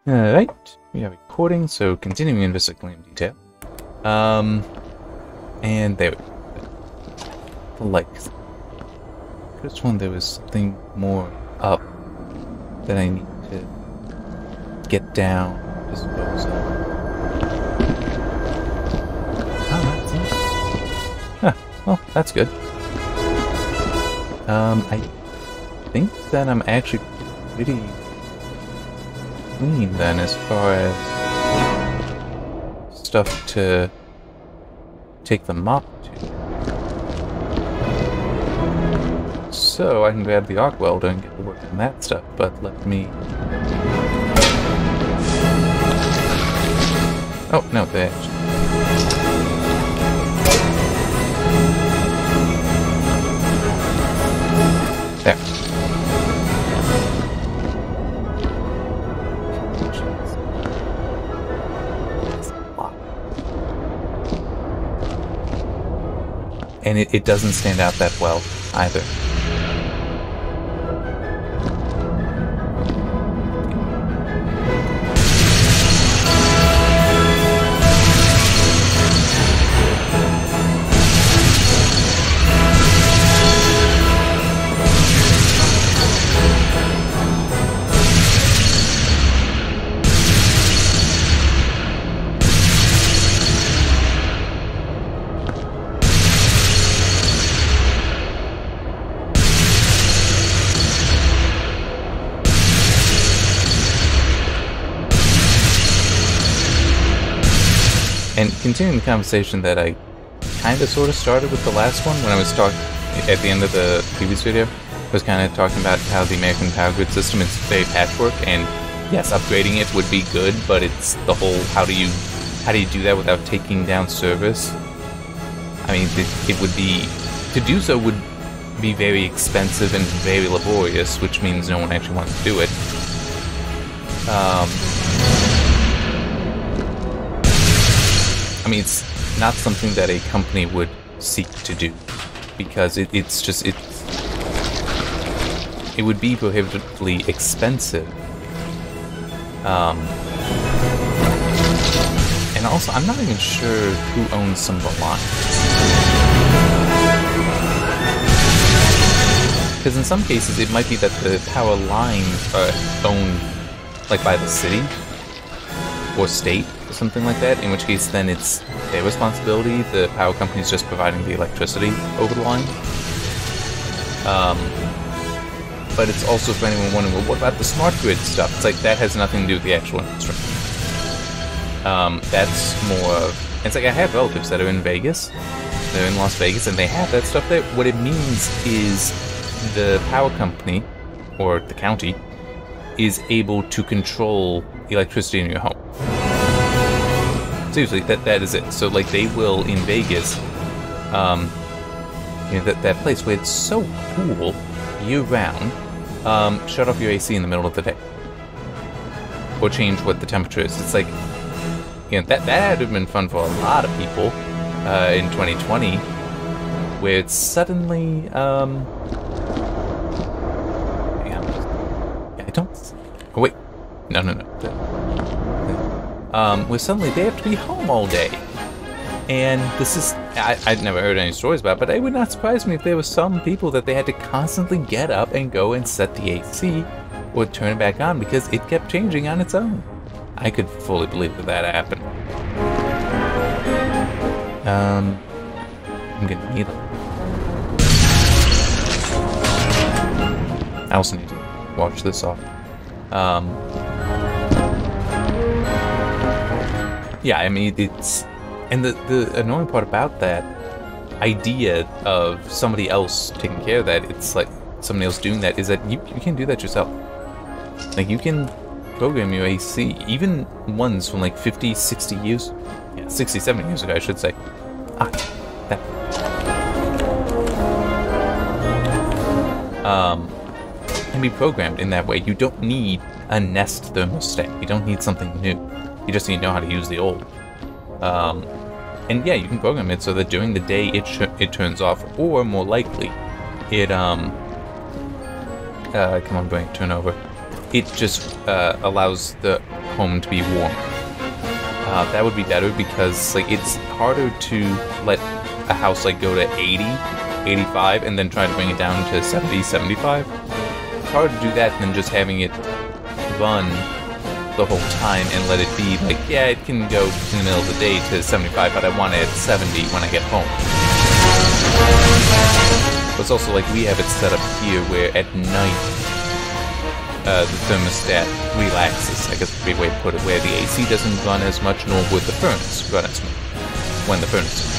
Alright, we are recording, so continuing in Viscera in detail. And there we go. The lights. First one, there was something more up that I need to get down, dispose of. Oh, that's it. Huh, well, that's good. I think that I'm actually pretty clean then as far as stuff to take the mop to. So I can grab the arc welder and get to work on that stuff, but let me... Oh, no, they actually... There. And it doesn't stand out that well, either. And continuing the conversation that I kind of sort of started with the last one, when I was talking at the end of the previous video, I was kind of talking about how the American power grid system is very patchwork, and yes, upgrading it would be good, but it's the whole how do you do that without taking down service? I mean, it would be, to do so would be very expensive and very laborious, which means no one actually wants to do it. I mean, it's not something that a company would seek to do, because it would be prohibitively expensive. And also, I'm not even sure who owns some of the lines. Because in some cases, it might be that the power lines are owned, like, by the city or state, or something like that, in which case then it's their responsibility. The power company's just providing the electricity over the line. But it's also, for anyone wondering, well, what about the smart grid stuff? It's like, that has nothing to do with the actual infrastructure. That's more of... It's like, I have relatives that are in Vegas. They're in Las Vegas, and they have that stuff there. What it means is the power company, or the county, is able to control electricity in your home. Seriously, that is it. So, like, they will, in Vegas, you know, that place where it's so cool year-round, shut off your AC in the middle of the day. Or change what the temperature is. It's like, you know, that would have been fun for a lot of people in 2020, where it's suddenly, I don't... Oh, wait. No. Where suddenly they have to be home all day. And this is... I'd never heard any stories about it, but it would not surprise me if there were some people that they had to constantly get up and go and set the AC or turn it back on because it kept changing on its own. I could fully believe that happened. I'm gonna need it. I also need to watch this off. Yeah, I mean, it's... And the annoying part about that idea of somebody else taking care of that, it's like somebody else doing that, is that you can do that yourself. Like, you can program your AC, even ones from like 50, 60 years... Yeah, 60, 70 years ago, I should say. That... can be programmed in that way. You don't need a Nest thermostat. You don't need something new. You just need to know how to use the old. And yeah, you can program it so that during the day it turns off, or more likely, it come on, brain, turn over. it just allows the home to be warm. That would be better because like it's harder to let a house like go to 80, 85 and then try to bring it down to 70, 75. It's harder to do that than just having it run the whole time and let it be like, yeah, it can go in the middle of the day to 75, but I want it at 70 when I get home. But it's also like we have it set up here where at night the thermostat relaxes, I guess would be a way to put it, where the AC doesn't run as much, nor would the furnace run as much when the furnace is.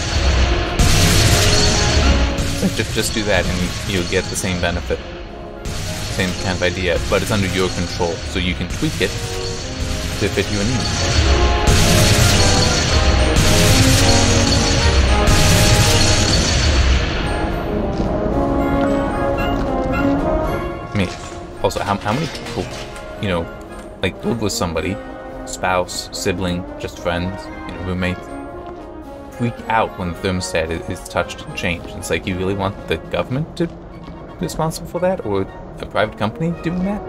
So just do that and you'll get the same benefit. Same kind of idea, but it's under your control, so you can tweak it to fit your needs. I mean, also, how many people, you know, like live with somebody, spouse, sibling, just friends, you know, roommates, freak out when the thermostat is touched and changed? It's like, you really want the government to be responsible for that, or a private company doing that?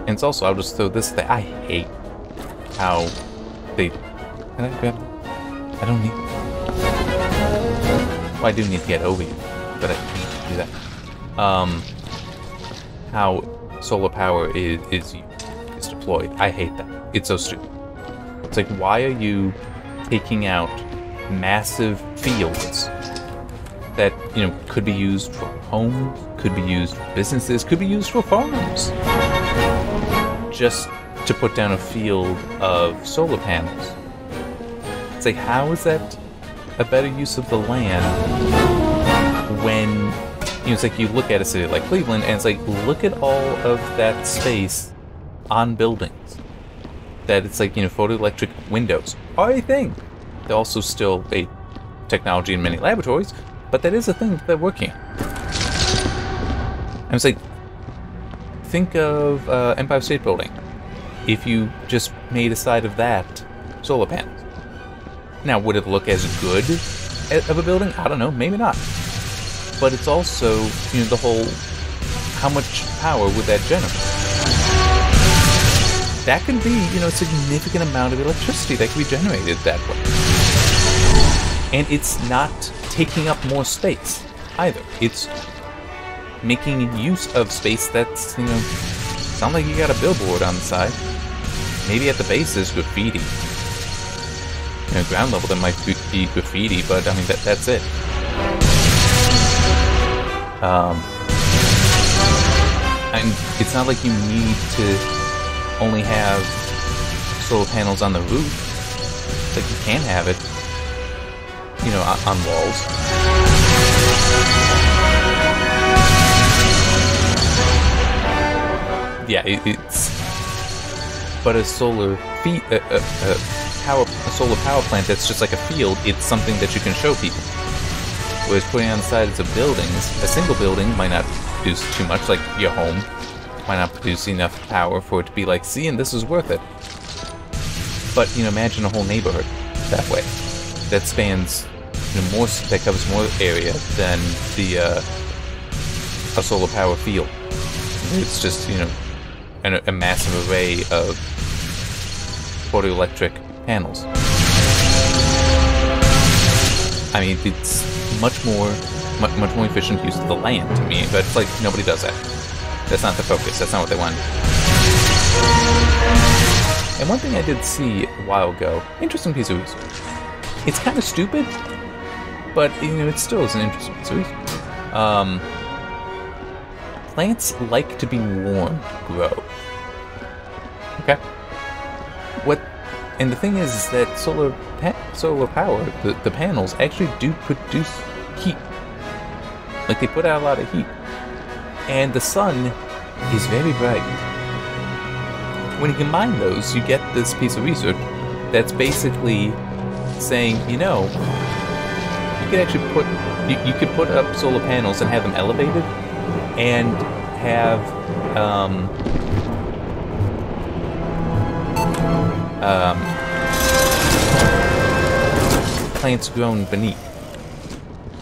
And it's also, I'll just throw this thing, I hate how they, can I grab it? I don't need, well, I do need to get over you, but I can't do that. How solar power is deployed. I hate that. It's so stupid. It's like, why are you taking out massive fields that, you know, could be used for homes, could be used for businesses, could be used for farms, just to put down a field of solar panels? It's like, how is that a better use of the land when, you know, it's like you look at a city like Cleveland and it's like, look at all of that space on buildings that it's like, you know, photoelectric windows are a thing. They're also still a technology in many laboratories, but that is a thing that they're working on. And it's like, think of Empire State Building. If you just made a side of that solar panels. Now, would it look as good of a building? I don't know, maybe not. But it's also, you know, the whole, how much power would that generate? That can be, you know, a significant amount of electricity that can be generated that way. And it's not taking up more space either. It's making use of space that's, you know, sound like you got a billboard on the side. Maybe at the base is graffiti. You know, ground level there might be graffiti, but I mean that's it. And it's not like you need to only have solar panels on the roof. It's like you can have it, you know, on walls. Yeah, it's, but a solar power plant that's just like a field, it's something that you can show people. Whereas putting on the sides of buildings, a single building might not produce too much, like your home might not produce enough power for it to be like, see, and this is worth it. But, you know, imagine a whole neighborhood that way. That spans, you know, more, that covers more area than the a solar power field. It's just, you know, a massive array of photoelectric panels. I mean, it's much more efficient use of the land to me, but it's like nobody does that. That's not the focus. That's not what they want. And one thing I did see a while ago, interesting piece of research. It's kind of stupid, but you know, it still is an interesting piece of research. Plants like to be warm to grow. Okay. And the thing is that solar power, the panels actually do produce heat. Like, they put out a lot of heat. And the sun is very bright. When you combine those, you get this piece of research that's basically saying, you know, you could actually put you could put up solar panels and have them elevated, and have plants grown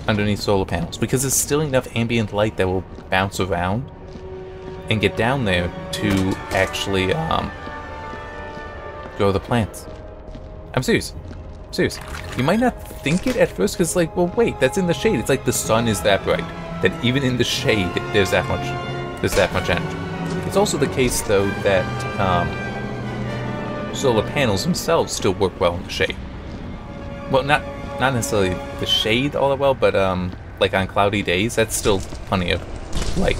underneath solar panels, because there's still enough ambient light that will bounce around and get down there to actually grow the plants. I'm serious. Serious. You might not think it at first, because like, well, wait, that's in the shade. It's like the sun is that bright, that even in the shade there's that much energy. It's also the case though that solar panels themselves still work well in the shade. Well, not necessarily the shade all that well, but like on cloudy days, that's still plenty of light.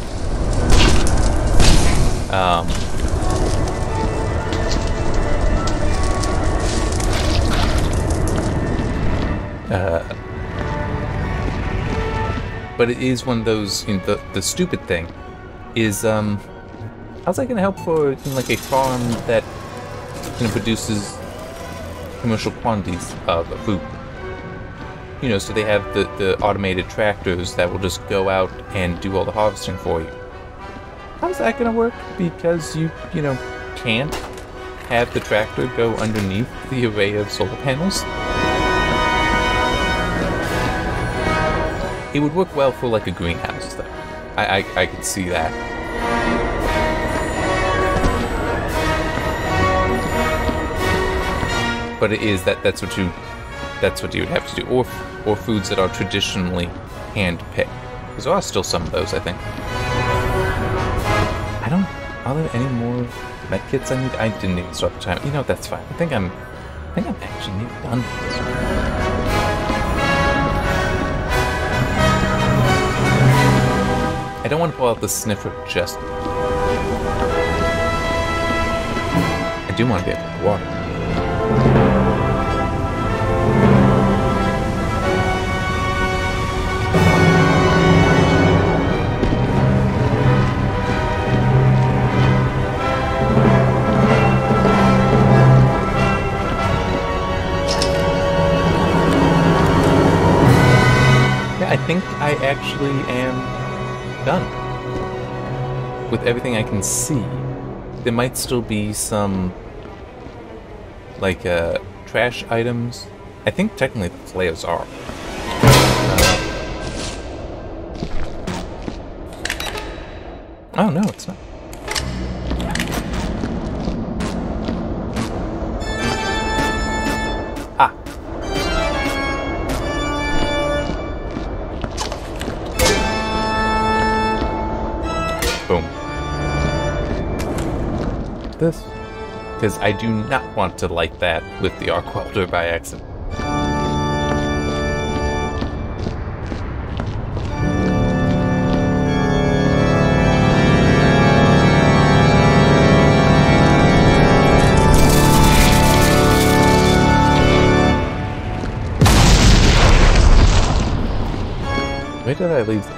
But it is one of those, you know, the stupid thing is, how's that gonna help for, you know, like a farm that, you know, produces commercial quantities of food? You know, so they have the automated tractors that will just go out and do all the harvesting for you. How's that gonna work? Because you know, can't have the tractor go underneath the array of solar panels? It would work well for like a greenhouse, though. I could see that. But it is that's what you would have to do, or foods that are traditionally hand-picked. Because there are still some of those, I think. Are there any more medkits I need? I didn't even start the time. You know, that's fine. I think I'm actually nearly done with this one. I don't want to pull out the sniffer just. I do want to be able to water. Yeah, I think I actually am done with everything I can see. There might still be some like trash items. I think technically the flares are. Oh no, it's not. Ah. Boom. This. Because I do not want to light that with the arc welder by accident. Where did I leave them?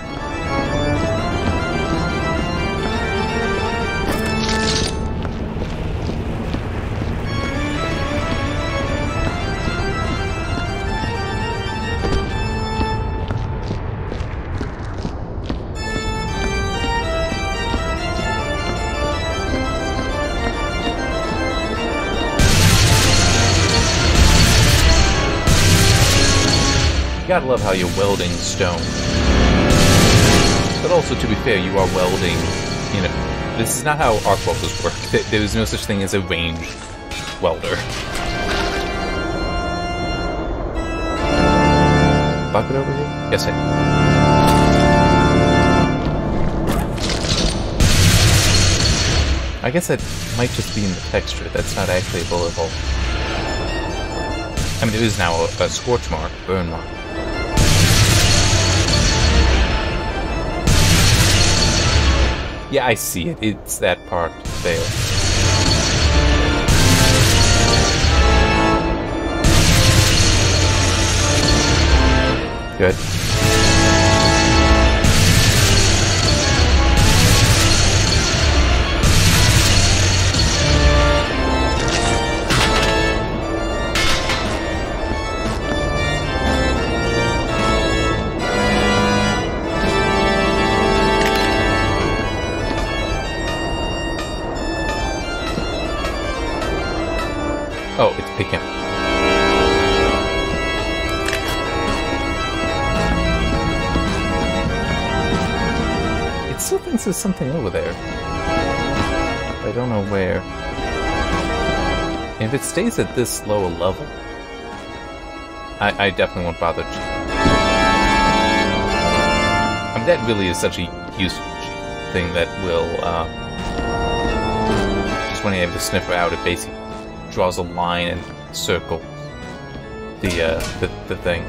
You gotta love how you're welding stone. But also, to be fair, you are welding, you know, this is not how arc welders work. There is no such thing as a ranged welder. Bucket over here? Yes, I I guess that might just be in the texture. That's not actually a bullet hole. I mean, it is now a scorch mark, burn mark. Yeah, I see it. It's that part there. Good. pick him. It still thinks there's something over there. I don't know where. If it stays at this low a level, I definitely won't bother. I mean, that really is such a useful thing that will, just when you have the sniffer out, it basically draws a line and circles the thing.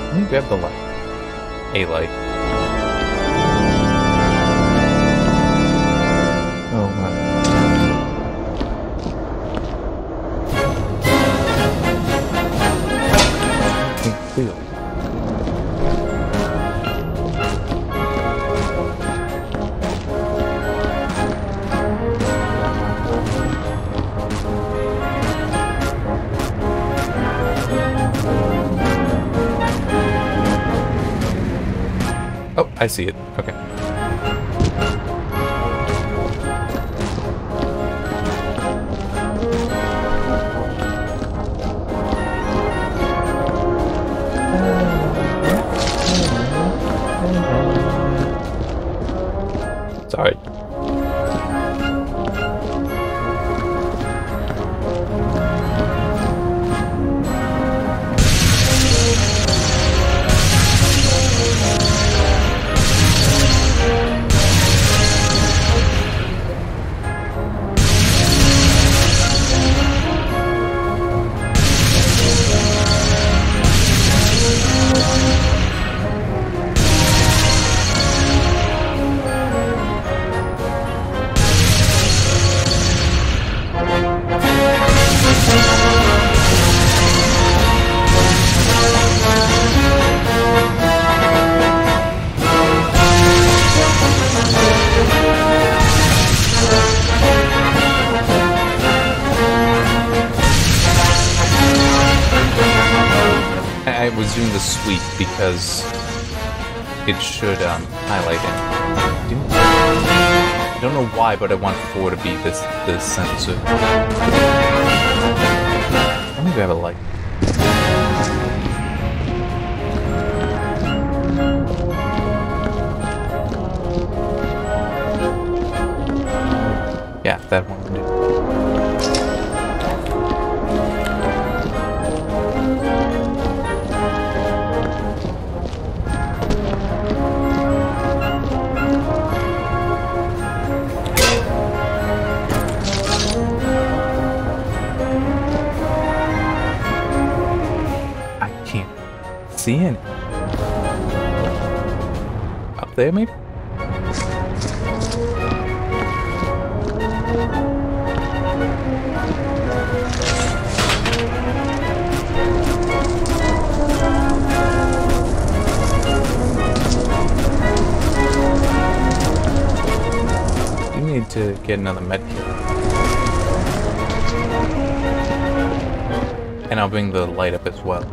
Let me grab the light. A light. Oh my. Clearly. Oh, I see it. Okay. Sorry. I was doing the sweep because it should highlight it. I don't know why, but I want 4 to be this sensitive. Let me grab a light. Yeah, that one will do. See any. Up there, maybe? You need to get another med kit. And I'll bring the light up as well.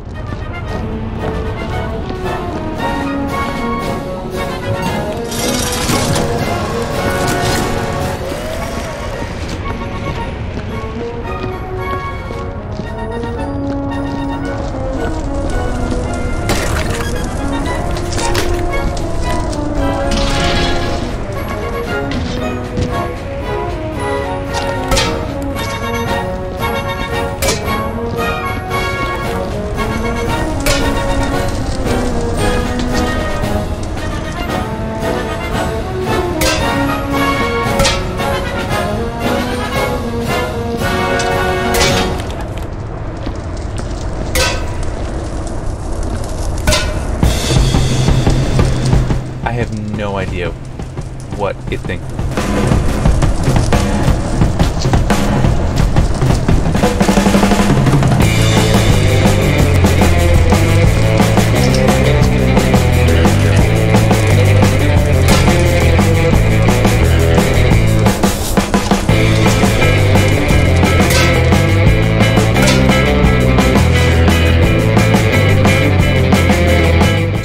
I have no idea what it thinks.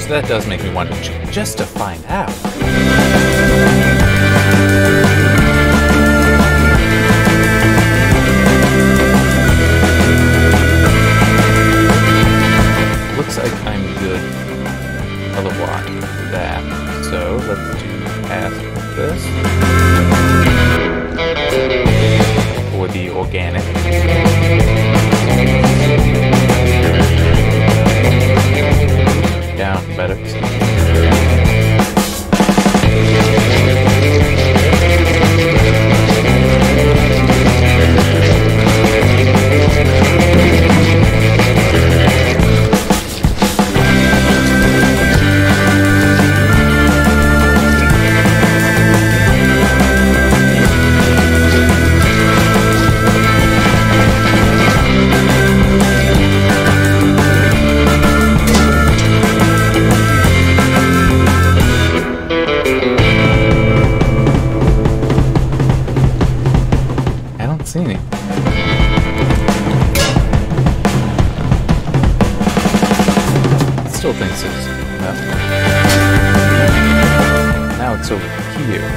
That does make me want to check just to find out. good color block for that. So let's do pass this for the organic. Down better. See any. Still thinks it's well. Now it's over here.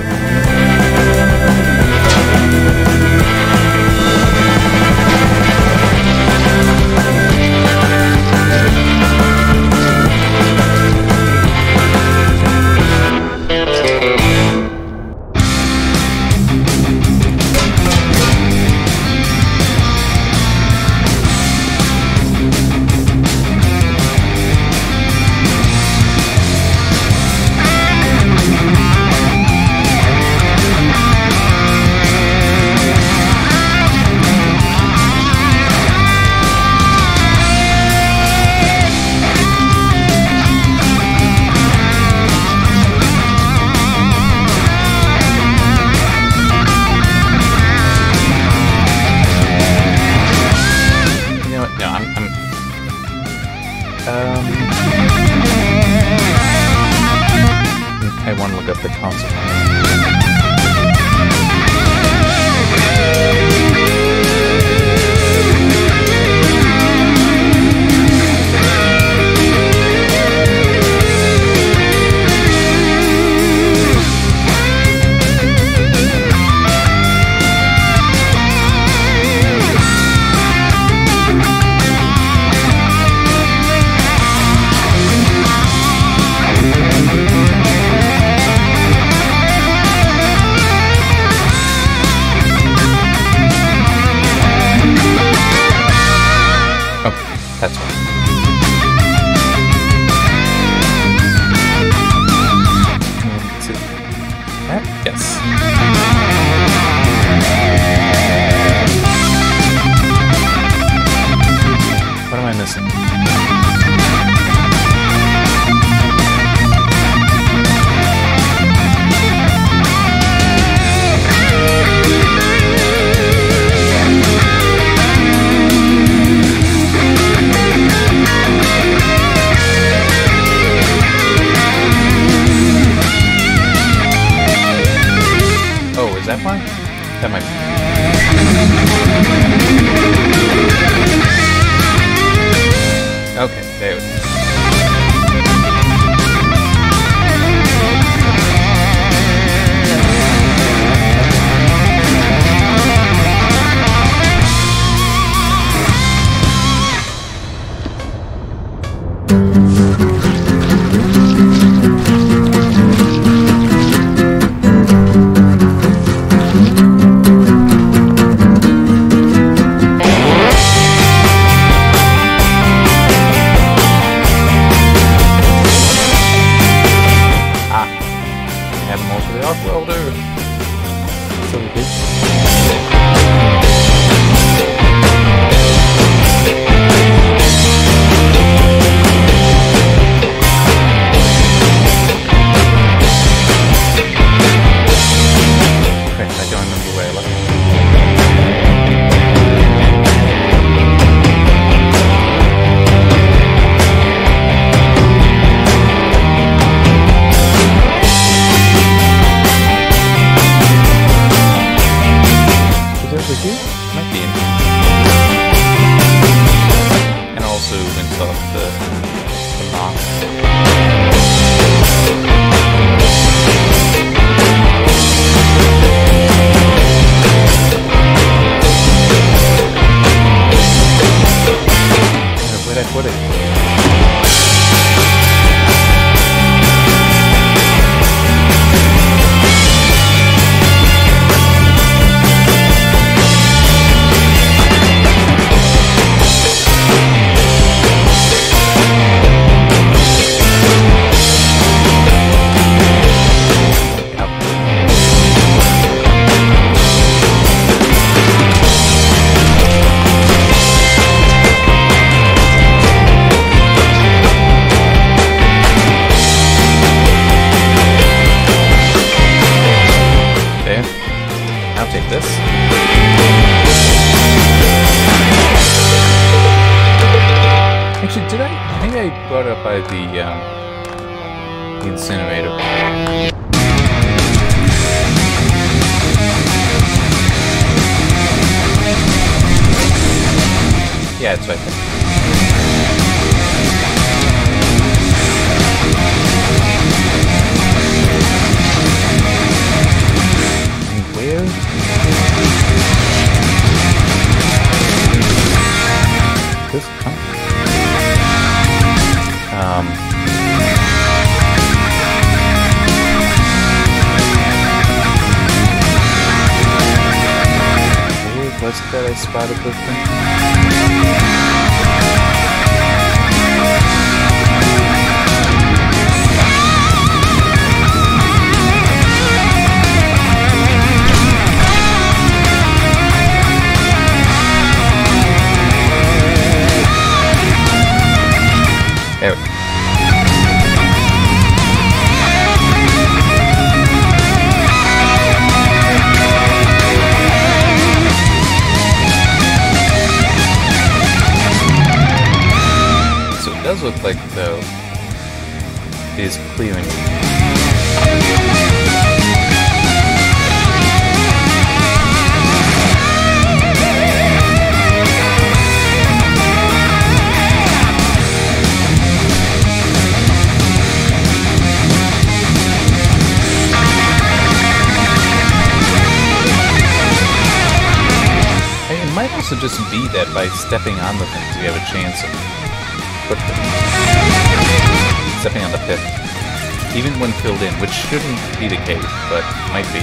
I want to look up the console. The incinerator. Yeah, it's right there. And where? This come? Where was it that I spotted this thing? There we go. So it does look like, though, it is clearing. It might also just be that by stepping on the things, you have a chance of stepping on the pit, even when filled in, which shouldn't be the case, but might be.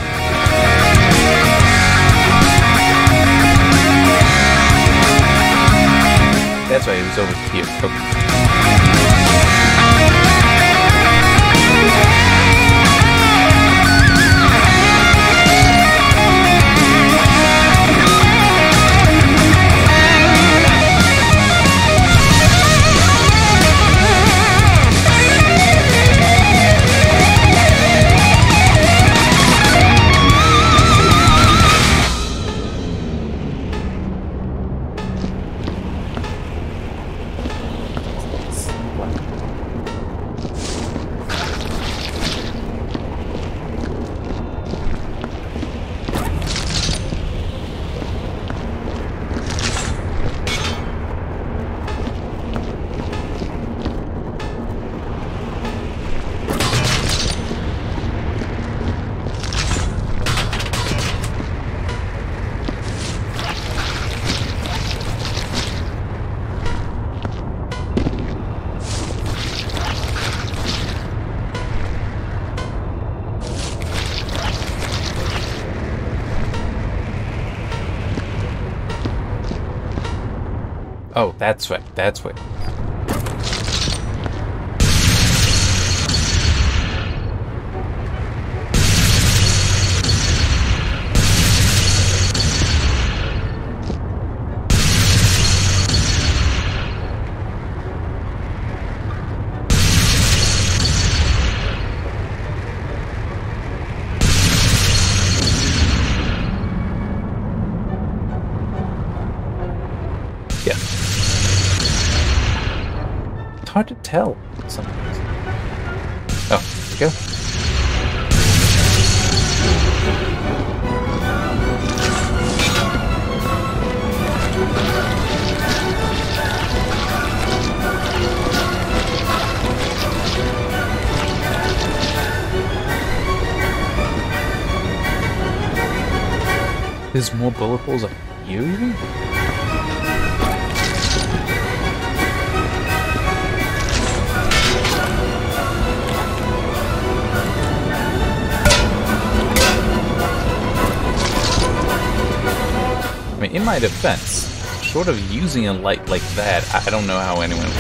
That's right, it was over here. Oh, that's right, that's right. Yeah. It's hard to tell sometimes. Oh, there we go. There's more bullet holes up here even? I mean, in my defense, short of using a light like that, I don't know how anyone would.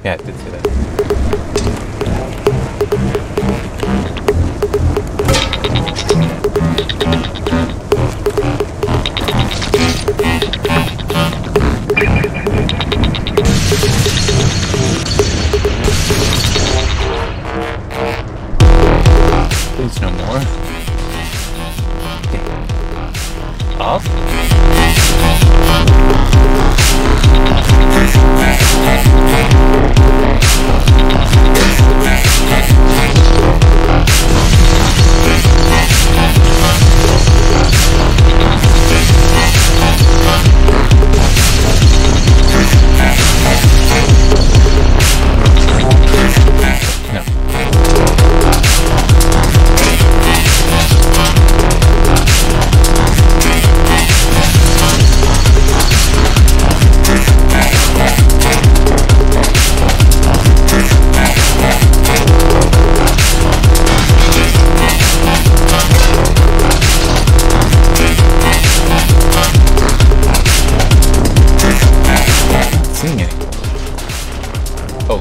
Yeah, I did see that. Please no more. Up?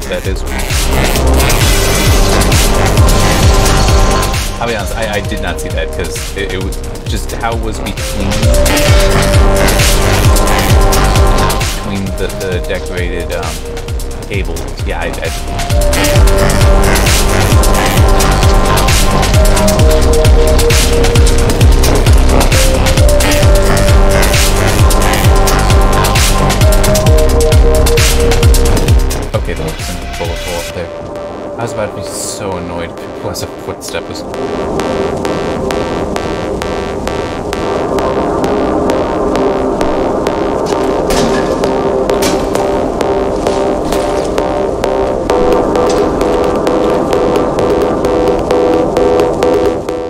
That is weird. I'll be honest, I did not see that because it was just how it was between the decorated cables. Yeah, okay, there was some bullet hole up there. I was about to be so annoyed if it was a footstep.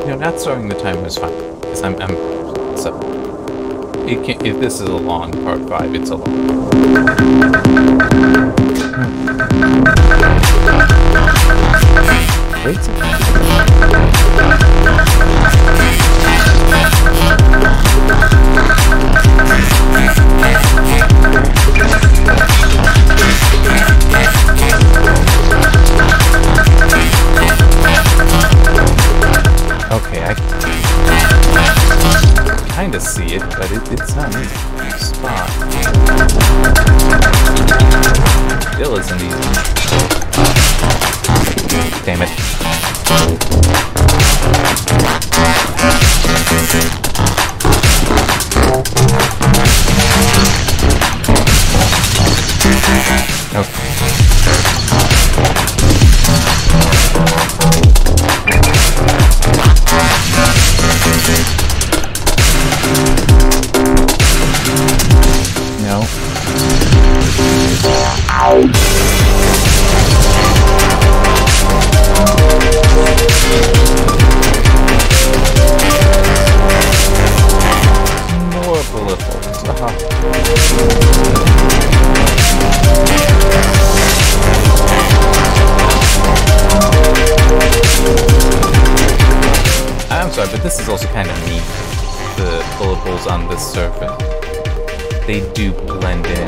You know, not starting the timer is fine. Because so if this is a long part 5, it's a long. Wait a second. Okay, I kind of see it, but it's not an easy spot. Still isn't easy. Damn it. No. More bullet holes. I'm sorry, but this is also kind of neat. The bullet holes on this surface. They do blend in.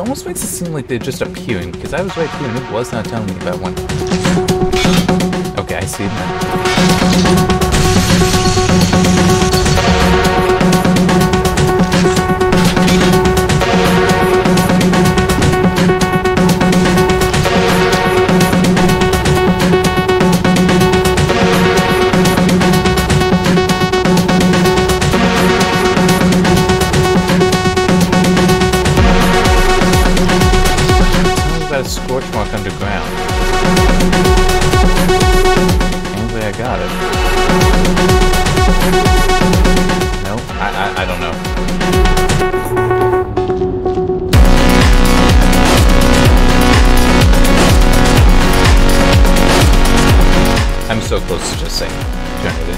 almost makes it seem like they're just appearing, because I was right here and it was not telling me about one. Okay, I see it now. Scorch mark underground. Apparently I got it. No, I don't know. I'm so close to just saying, turn it in.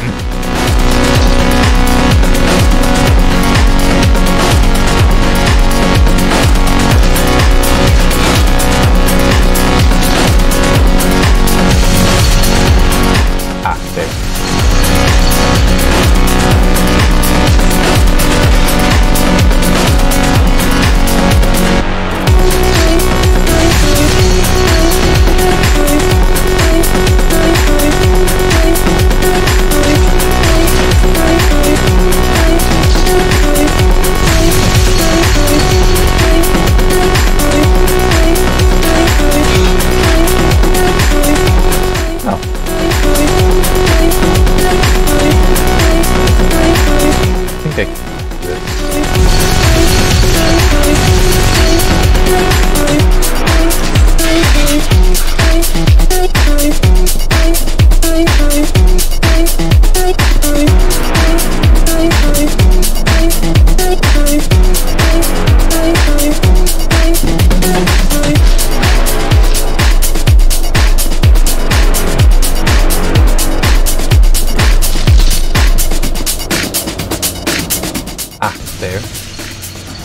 There,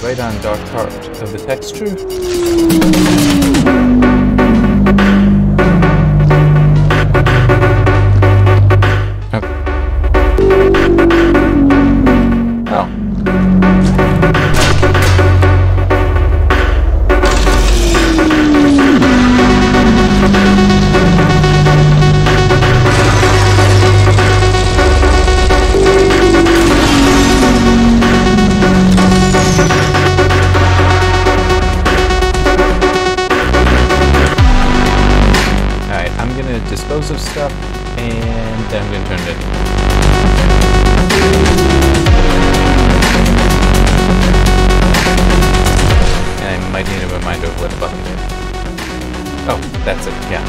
right on dark part of the texture. Dispose of stuff, and then I'm going to turn it in. And I might need a reminder of what button it is. Oh, that's it, yeah.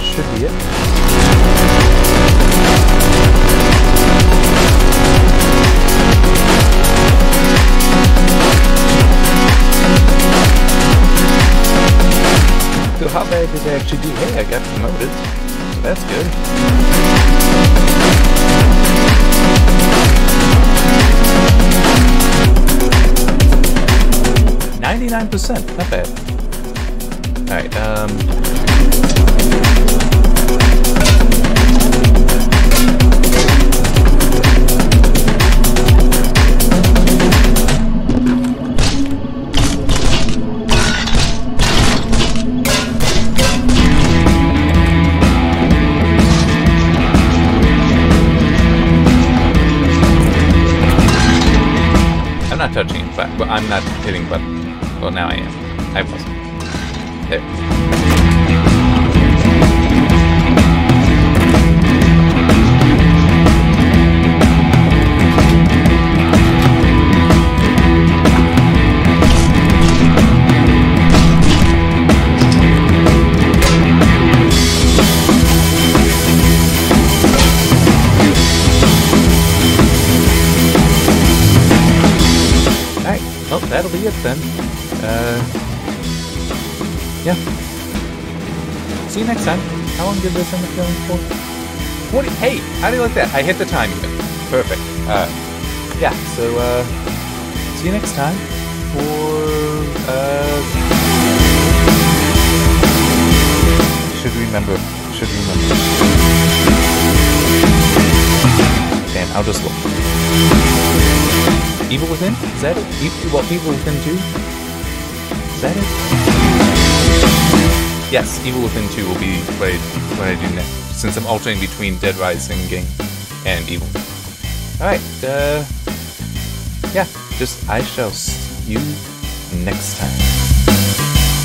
Should be it. So how bad did they actually do? Hey, I got promoted, so that's good. 99%, not bad. Alright, I'm not touching it, but well, I'm not hitting button. Well, now I am. I wasn't. There. be it then. Yeah. See you next time. How long did this end up going for? 40. Hey, how do you like that? I hit the time even. Perfect. Yeah, so, see you next time for, Should remember. Damn, I'll just look. Evil Within? Is that it? Evil Within 2? Is that it? Yes, Evil Within 2 will be what I do next, since I'm alternating between Dead Rising game and Evil. Alright, yeah, I shall see you next time.